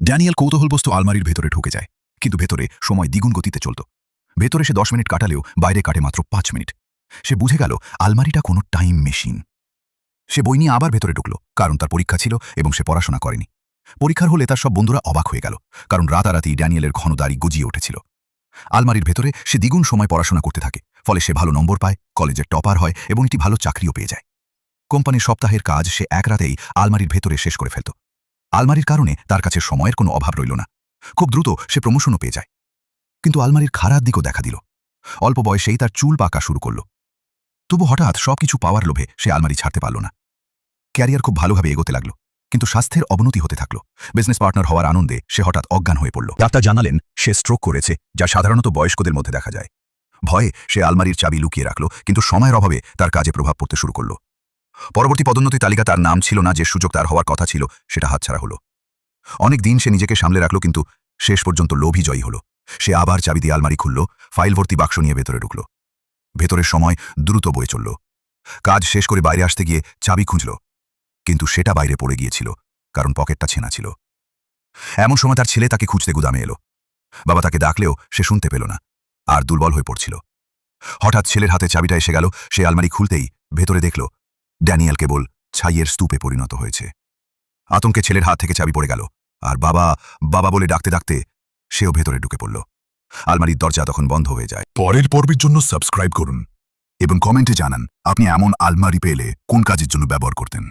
Daniel কৌতূহলবস্তু আলমারির ভেতরে ঢুকে যায়, কিন্তু ভেতরে সময় দ্বিগুণ গতিতে চলত। ভেতরে সে 10 মিনিট কাটালেও বাইরে কাটে মাত্র 5 মিনিট। সে বুঝে গেল আলমারিটা কোনো টাইম মেশিন। সে বই নিয়ে আবার ভেতরে ঢুকল, কারণ তার পরীক্ষা ছিল এবং সে পড়াশোনা করেনি। পরীক্ষার হলে তার সব বন্ধুরা অবাক হয়ে গেল, কারণ রাতারাতি ড্যানিয়েলের ঘন দাড়ি গজিয়ে উঠেছিল। আলমারির ভেতরে সে দ্বিগুণ সময় পড়াশোনা করতে থাকে, ফলে সে ভালো নম্বর পায়, কলেজের টপার হয় এবং একটি ভালো চাকরিও পেয়ে যায়। কোম্পানির সপ্তাহের কাজ সে এক রাতেই আলমারির ভেতরে শেষ করে ফেলত। আলমারির কারণে তার কাছে সময়ের কোনো অভাব রইল না। খুব দ্রুত সে প্রমোশনও পেয়ে যায়। কিন্তু আলমারির খারাপ দিকও দেখা দিল। অল্প বয়সেই তার চুল পাকা শুরু করল। তবু হঠাৎ সবকিছু পাওয়ার লোভে সে আলমারি ছাড়তে পারল না। ক্যারিয়ার খুব ভালোভাবে এগোতে লাগল, কিন্তু স্বাস্থ্যের অবনতি হতে থাকল। বিজনেস পার্টনার হওয়ার আনন্দে সে হঠাৎ অজ্ঞান হয়ে পড়ল। ডাক্তার জানালেন সে স্ট্রোক করেছে, যা সাধারণত বয়স্কদের মধ্যে দেখা যায়। ভয়ে সে আলমারির চাবি লুকিয়ে রাখল, কিন্তু সময়ের অভাবে তার কাজে প্রভাব পড়তে শুরু করল। পরবর্তী পদোন্নতি তালিকা তার নাম ছিল না, যে সুযোগ তার হওয়ার কথা ছিল সেটা হাতছাড়া হলো। অনেক দিন সে নিজেকে সামলে রাখল, কিন্তু শেষ পর্যন্ত লোভই জয়ী হল। সে আবার চাবি দিয়ে আলমারি খুলল, ফাইল ভর্তি বাক্স নিয়ে ভেতরে ঢুকল। ভেতরের সময় দ্রুত বয়ে চলল। কাজ শেষ করে বাইরে আসতে গিয়ে চাবি খুঁজল, কিন্তু সেটা বাইরে পড়ে গিয়েছিল, কারণ পকেটটা ছেঁড়া ছিল। এমন সময় তার ছেলে তাকে খুঁজতে গুদামে এলো। বাবা তাকে ডাকলেও সে শুনতে পেল না, আর দুর্বল হয়ে পড়ছিল। হঠাৎ ছেলের হাতে চাবিটা এসে গেল। সে আলমারি খুলতেই ভেতরে দেখল ড্যানিয়েল কেবল ছাইয়ের স্তূপে পরিণত হয়েছে। আতঙ্কে ছেলের হাত থেকে চাবি পড়ে গেল, আর বাবা বাবা বলে ডাকতে ডাকতে সেও ভেতরে ঢুকে পড়ল। আলমারির দরজা তখন বন্ধ হয়ে যায়। পরের পর্বের জন্য সাবস্ক্রাইব করুন এবং কমেন্টে জানান আপনি এমন আলমারি পেলে কোন কাজের জন্য ব্যবহার করতেন।